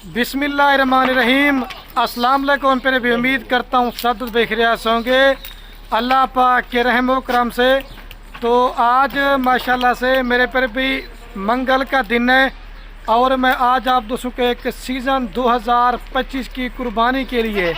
बिस्मिल्लाहिर्रहमानिर्रहीम। अस्सलाम वालेकुम। फिर भी उम्मीद करता हूँ सब देख रहे होंगे अल्लाह पाक के रहम करम से। तो आज माशाल्लाह से मेरे पर भी मंगल का दिन है और मैं आज आप दोस्तों के एक सीज़न 2025 की कुर्बानी के लिए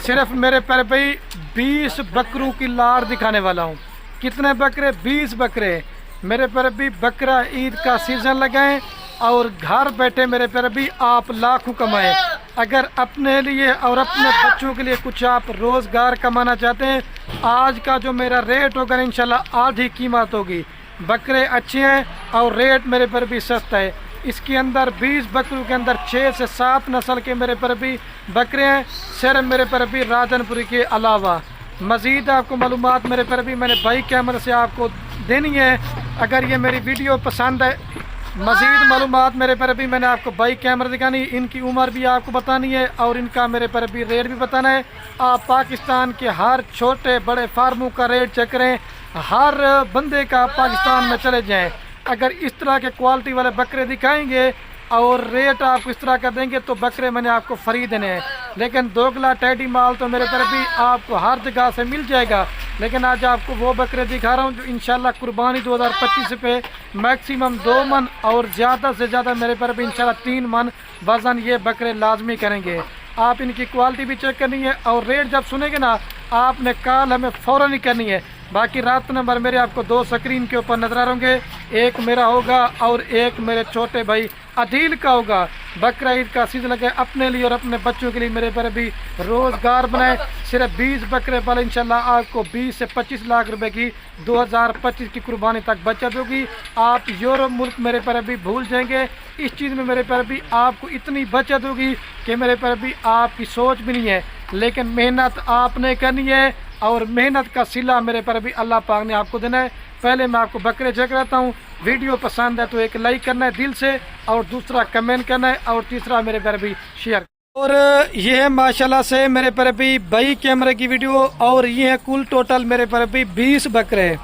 सिर्फ मेरे पर भी 20 बकरों की लाड़ दिखाने वाला हूँ। कितने बकरे? 20 बकरे। मेरे पर भी बकरा ईद का सीज़न लगाएं और घर बैठे मेरे पर भी आप लाखों कमाएं। अगर अपने लिए और अपने बच्चों के लिए कुछ आप रोज़गार कमाना चाहते हैं, आज का जो मेरा रेट होगा इंशाल्लाह आधी कीमत होगी। बकरे अच्छे हैं और रेट मेरे पर भी सस्ता है। इसके अंदर 20 बकरों के अंदर 6 से 7 नस्ल के मेरे पर भी बकरे हैं, सिर्फ मेरे पर भी राजनपुरी के अलावा। मज़ीद आपको मालूमात मेरे पर भी मैंने बाई कैमरे से आपको देनी है। अगर ये मेरी वीडियो पसंद है, मज़ीद मालूमात मेरे पर भी मैंने आपको बाई कैमरा दिखानी है, इनकी उम्र भी आपको बतानी है और इनका मेरे पर भी रेट भी बताना है। आप पाकिस्तान के हर छोटे बड़े फार्मों का रेट चेक करें, हर बंदे का पाकिस्तान में चले जाएं। अगर इस तरह के क्वालिटी वाले बकरे दिखाएंगे और रेट आपको इस तरह का देंगे तो बकरे मैंने आपको फ्री देने हैं। लेकिन दोगला टैडी माल तो मेरे पर भी आपको हर जगह से मिल जाएगा। लेकिन आज आपको वो बकरे दिखा रहा हूँ जो इंशाल्लाह कुर्बानी 2025 पे मैक्सिमम 2 मन और ज़्यादा से ज़्यादा मेरे पर भी इंशाल्लाह 3 मन वज़न ये बकरे लाजमी करेंगे। आप इनकी क्वालिटी भी चेक करनी है और रेट जब सुनेंगे ना आपने कॉल हमें फ़ौरन ही करनी है। बाकी रात नंबर मेरे आपको 2 स्क्रीन के ऊपर नजर आ होंगे, एक मेरा होगा और एक मेरे छोटे भाई अदील का होगा। बकरा ईद का सीज़न लगे अपने लिए और अपने बच्चों के लिए मेरे पर भी रोज़गार बनाए। सिर्फ 20 बकरे पाले इंशाल्लाह आपको 20 से 25 लाख रुपए की 2025 की कुर्बानी तक बचत होगी। आप यूरोप मुल्क मेरे पर भी भूल जाएंगे। इस चीज़ में मेरे पर भी आपको इतनी बचत होगी कि मेरे पर भी आपकी सोच भी नहीं है। लेकिन मेहनत आपने करनी है और मेहनत का सिला मेरे पर भी अल्लाह पाक ने आपको देना है। पहले मैं आपको बकरे चेक रहता हूँ। वीडियो पसंद है तो एक लाइक करना है दिल से, और दूसरा कमेंट करना है, और तीसरा मेरे पर भी शेयर। और ये है माशाल्लाह से मेरे पर भी बाई कैमरे की वीडियो, और ये है कुल टोटल मेरे पर भी 20 बकरे।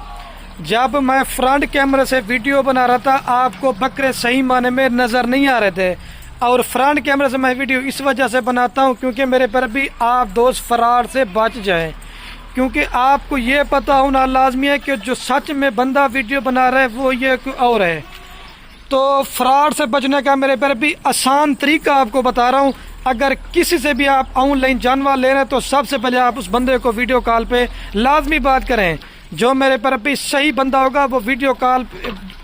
जब मैं फ्रंट कैमरे से वीडियो बना रहा था आपको बकरे सही माने में नज़र नहीं आ रहे थे, और फ्रंट कैमरे से मैं वीडियो इस वजह से बनाता हूँ क्योंकि मेरे पर भी आप दोस्त फरार से बच जाएं। क्योंकि आपको ये पता होना लाजमी है कि जो सच में बंदा वीडियो बना रहा है वो ये और है। तो फ्रॉड से बचने का मेरे पर भी आसान तरीका आपको बता रहा हूँ। अगर किसी से भी आप ऑनलाइन जानवर ले रहे हैं तो सबसे पहले आप उस बंदे को वीडियो कॉल पे लाजमी बात करें। जो मेरे पर भी सही बंदा होगा वो वीडियो कॉल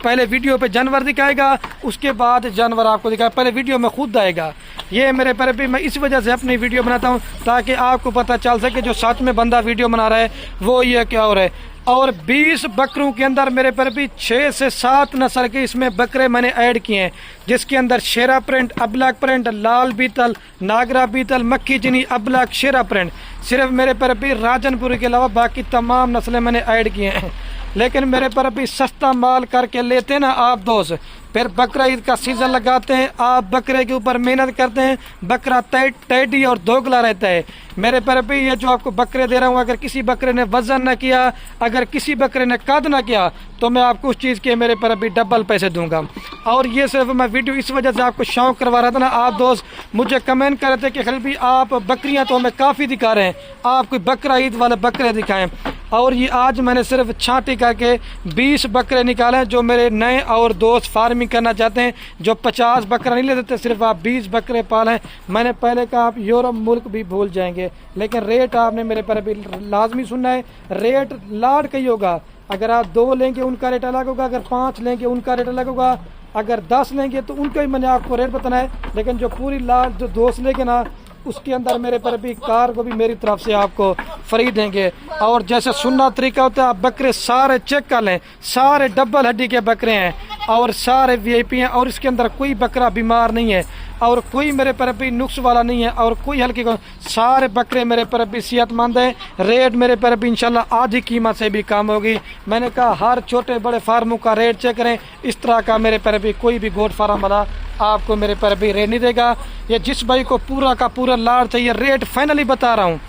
पहले वीडियो पे जानवर दिखाएगा, उसके बाद जानवर आपको दिखाएगा, पहले वीडियो में खुद आएगा। ये मेरे पर भी मैं इस वजह से अपनी वीडियो बनाता हूँ ताकि आपको पता चल सके जो सच में बंदा वीडियो बना रहा है वो ये क्या हो रहा है। और 20 बकरों के अंदर मेरे पर भी 6 से 7 नस्ल के इसमें बकरे मैंने ऐड किए हैं, जिसके अंदर शेरा प्रिंट, अबलक प्रिंट, लाल बीतल, नागरा बीतल, मक्खी जिनी, अबलक, शेरा प्रिंट। सिर्फ मेरे पर भी राजनपुरी के अलावा बाकी तमाम नस्लें मैंने ऐड किए हैं। लेकिन मेरे पर भी सस्ता माल करके लेते हैं ना आप दोस्त, फिर बकरा ईद का सीज़न लगाते हैं, आप बकरे के ऊपर मेहनत करते हैं, बकरा टैडी और दोगला रहता है। मेरे पर भी ये जो आपको बकरे दे रहा हूँ, अगर किसी बकरे ने वजन ना किया, अगर किसी बकरे ने कद ना किया तो मैं आपको उस चीज़ के मेरे पर भी डबल पैसे दूंगा। और ये सिर्फ मैं वीडियो इस वजह से आपको शौक करवा रहा था ना। आप दोस्त मुझे कमेंट कर रहे थे कि खलील भी आप बकरियाँ तो हमें काफ़ी दिखा रहे हैं, आप कोई बकरा ईद वाले बकरे दिखाएं। और ये आज मैंने सिर्फ छांटी करके 20 बकरे निकाले हैं जो मेरे नए और दोस्त फार्मिंग करना चाहते हैं, जो 50 बकरा नहीं लेते थे, सिर्फ आप 20 बकरे पालें। मैंने पहले कहा आप यूरोप मुल्क भी भूल जाएंगे, लेकिन रेट आपने मेरे पर भी लाजमी सुनना है। रेट लाड का ही होगा। अगर आप 2 लेंगे उनका रेट अलग होगा, अगर 5 लेंगे उनका रेट अलग होगा, अगर 10 लेंगे तो उनका ही मैंने आपको रेट बताना है। लेकिन जो पूरी लाड जो दोस्त लेंगे ना उसके अंदर मेरे पर भी कार को भी मेरी तरफ से आपको फ्री देंगे। और जैसे सुनना तरीका होता है, आप बकरे सारे चेक कर लें, सारे डबल हड्डी के बकरे हैं और सारे वीआईपी हैं, और इसके अंदर कोई बकरा बीमार नहीं है और कोई मेरे पर भी नुक्स वाला नहीं है और कोई हल्की सारे बकरे मेरे पर भी सेहतमंद हैं। रेट मेरे पर भी इंशाल्लाह आधी कीमत से भी कम होगी। मैंने कहा हर छोटे बड़े फार्मों का रेट चेक करें, इस तरह का मेरे पर भी कोई भी गोट फार्म वाला आपको मेरे पर भी रेट नहीं देगा। ये जिस भाई को पूरा का पूरा लाड़ चाहिए, रेट फाइनली बता रहा हूँ,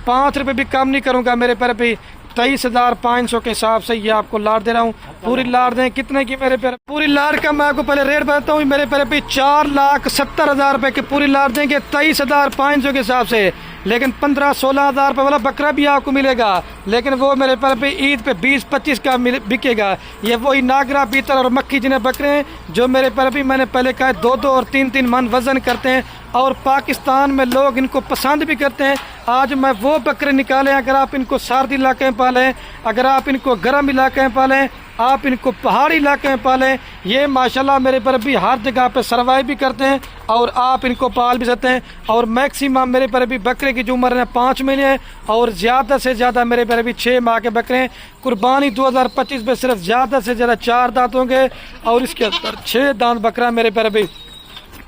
5 रुपये भी कम नहीं करूँगा। मेरे पर भी 23,500 के हिसाब से ये आपको लाट दे रहा हूँ। पूरी लाट दें कितने की मेरे प्यारे? पूरी लाट का मैं आपको पहले रेट बताता हूँ मेरे प्यारे भी 4,70,000 रुपए की पूरी लाट देंगे 23,500 के हिसाब से। लेकिन 15-16 हज़ार रुपये वाला बकरा भी आपको मिलेगा, लेकिन वो मेरे पर पे ईद पे 20-25 का बिकेगा। ये वही नागरा पीतल और मक्खी जिन्हें बकरे हैं जो मेरे पर भी मैंने पहले कहा 2-2 और 3-3 मन वज़न करते हैं और पाकिस्तान में लोग इनको पसंद भी करते हैं। आज मैं वो बकरे निकाले, अगर आप इनको सर्द इलाके में पालें, अगर आप इनको गर्म इलाके में पालें, आप इनको पहाड़ी इलाके में पालें, ये माशाल्लाह मेरे पर भी हर जगह पे सर्वाइव भी करते हैं और आप इनको पाल भी सकते हैं। और मैक्सिमम मेरे पर भी बकरे की जो उम्र है 5 महीने है और ज़्यादा से ज़्यादा मेरे पर भी 6 माह के बकरे हैं। कुर्बानी 2025 में सिर्फ ज़्यादा से ज़्यादा 4 दांत होंगे और इसके अंदर 6 दांत बकरा मेरे पर भी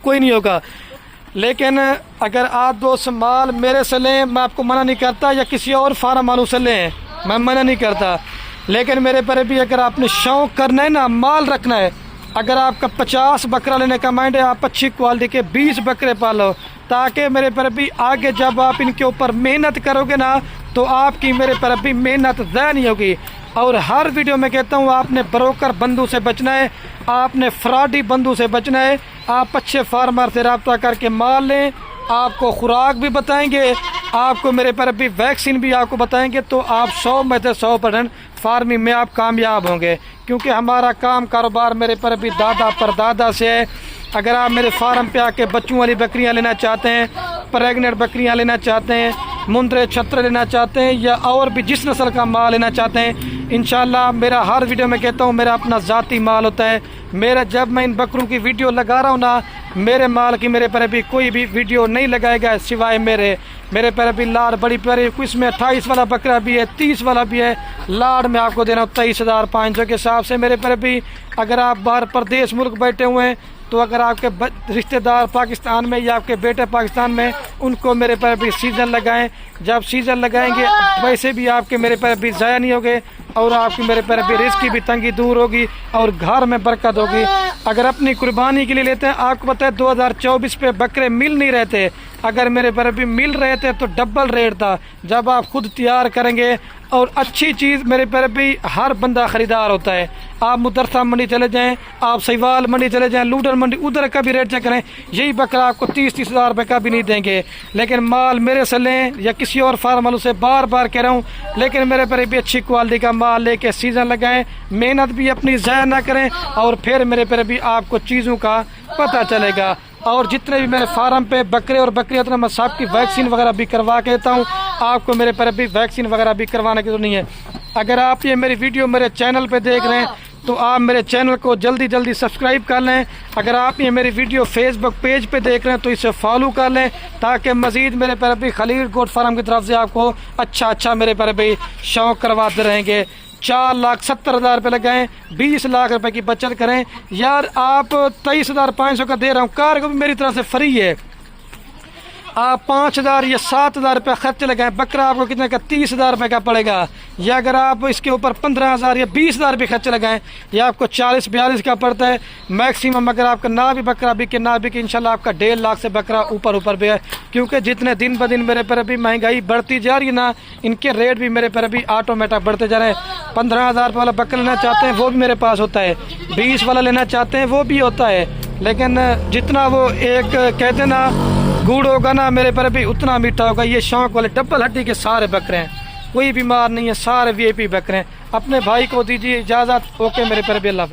कोई नहीं होगा। लेकिन अगर आप दोस्त माल मेरे से लें, मैं आपको मना नहीं करता, या किसी और फार्म वालों से लें, मैं मना नहीं करता। लेकिन मेरे पर भी अगर आपने शौक़ करना है ना, माल रखना है, अगर आपका 50 बकरा लेने का माइंड है, आप अच्छी क्वालिटी के 20 बकरे पालो, ताकि मेरे पर भी आगे जब आप इनके ऊपर मेहनत करोगे ना तो आपकी मेरे पर भी मेहनत ज़ाया नहीं होगी। और हर वीडियो में कहता हूँ आपने ब्रोकर बंधु से बचना है, आपने फ्रॉडी बंधु से बचना है। आप अच्छे फार्मर से रब्ता करके माल लें, आपको खुराक भी बताएंगे, आपको मेरे पर भी वैक्सीन भी आपको बताएंगे, तो आप 100 में से 100% फार्मिंग में आप कामयाब होंगे। क्योंकि हमारा काम कारोबार मेरे पर भी दादा परदादा से है। अगर आप मेरे फार्म पे आके बच्चों वाली बकरियां लेना चाहते हैं, प्रेगनेंट बकरियां लेना चाहते हैं, मुंद्रे छत्रे लेना चाहते हैं, या और भी जिस नस्ल का माल लेना चाहते हैं, इंशाल्लाह मेरा हर वीडियो में कहता हूँ मेरा अपना ज़ाती माल होता है। मेरा जब मैं इन बकरों की वीडियो लगा रहा हूँ ना, मेरे माल की मेरे पर भी कोई भी वीडियो नहीं लगाएगा सिवाय मेरे पर भी लाड़ बड़ी प्यारी, इसमें 28 वाला बकरा भी है, 30 वाला भी है। लाड़ में आपको देना 23,500 के हिसाब से मेरे पर भी। अगर आप बाहर प्रदेश मुल्क बैठे हुए हैं तो अगर आपके रिश्तेदार पाकिस्तान में या आपके बेटे पाकिस्तान में, उनको मेरे पर भी सीज़न लगाएं। जब सीज़न लगाएंगे वैसे भी आपके मेरे पर भी ज़ाया नहीं होगे और आपकी मेरे पर भी रिस्क की भी तंगी दूर होगी और घर में बरकत होगी। अगर अपनी कुर्बानी के लिए लेते हैं, आपको पता है 2024 पे बकरे मिल नहीं रहे थे, अगर मेरे पर भी मिल रहे थे तो डबल रेट था। जब आप खुद तैयार करेंगे, और अच्छी चीज़ मेरे पर भी हर बंदा ख़रीदार होता है। आप मुदरसा मंडी चले जाएं, आप सहीवाल मंडी चले जाएं, लूडर मंडी, उधर का भी रेट चेक करें, यही बकरा आपको 30-30 हज़ार रुपये का भी नहीं देंगे। लेकिन माल मेरे से लें या किसी और फार्म वालों से, बार बार कह रहा हूँ, लेकिन मेरे पर भी अच्छी क्वालिटी का माल लेके सीज़न लगाएं, मेहनत भी अपनी ज़ाया ना करें, और फिर मेरे पर भी आपको चीज़ों का पता चलेगा। और जितने भी मेरे फार्म पे बकरे और बकरियाँ, उतना मैं सबकी वैक्सीन वगैरह भी करवा के देता हूँ। आपको मेरे पर भी वैक्सीन वगैरह भी करवाने की जरूरत नहीं है। अगर आप ये मेरी वीडियो मेरे चैनल पे देख रहे हैं तो आप मेरे चैनल को जल्दी सब्सक्राइब कर लें। अगर आप ये मेरी वीडियो फेसबुक पेज पे देख रहे हैं तो इसे फॉलो कर लें, ताकि मज़ीद मेरे पर भी खलील गोट फार्म की तरफ से आपको अच्छा मेरे पर भी शौक़ करवाते रहेंगे। 4,70,000 रुपये लगाएं, 20 लाख रुपए की बचत करें। यार आप 23,500 का दे रहा हूँ, कार को भी मेरी तरफ से फ्री है। आप 5,000 या 7,000 रुपये खर्च लगाएं, बकरा आपको कितने का 30,000 रुपये का पड़ेगा। या अगर आप इसके ऊपर 15,000 या 20,000 भी खर्च लगाएं, या आपको 40-42 का पड़ता है मैक्सिमम। अगर आपका ना भी बकरा बिके ना बिके, इंशाल्लाह आपका 1.5 लाख से बकरा ऊपर भी है। क्योंकि जितने दिन ब दिन मेरे पर भी महंगाई बढ़ती जा रही है ना, इनके रेट भी मेरे पर भी ऑटोमेटिक बढ़ते जा रहे हैं। 15,000 रुपये वाला बकरा लेना चाहते हैं वो भी मेरे पास होता है, 20 वाला लेना चाहते हैं वो भी होता है। लेकिन जितना वो एक कहते ना गुड़ होगा ना मेरे पर भी उतना मीठा होगा। ये शौक वाले डबल हड्डी के सारे बकरे हैं, कोई बीमार नहीं है, सारे VIP बकरे हैं। अपने भाई को दीजिए इजाज़त। ओके मेरे पर भी अल्लाह।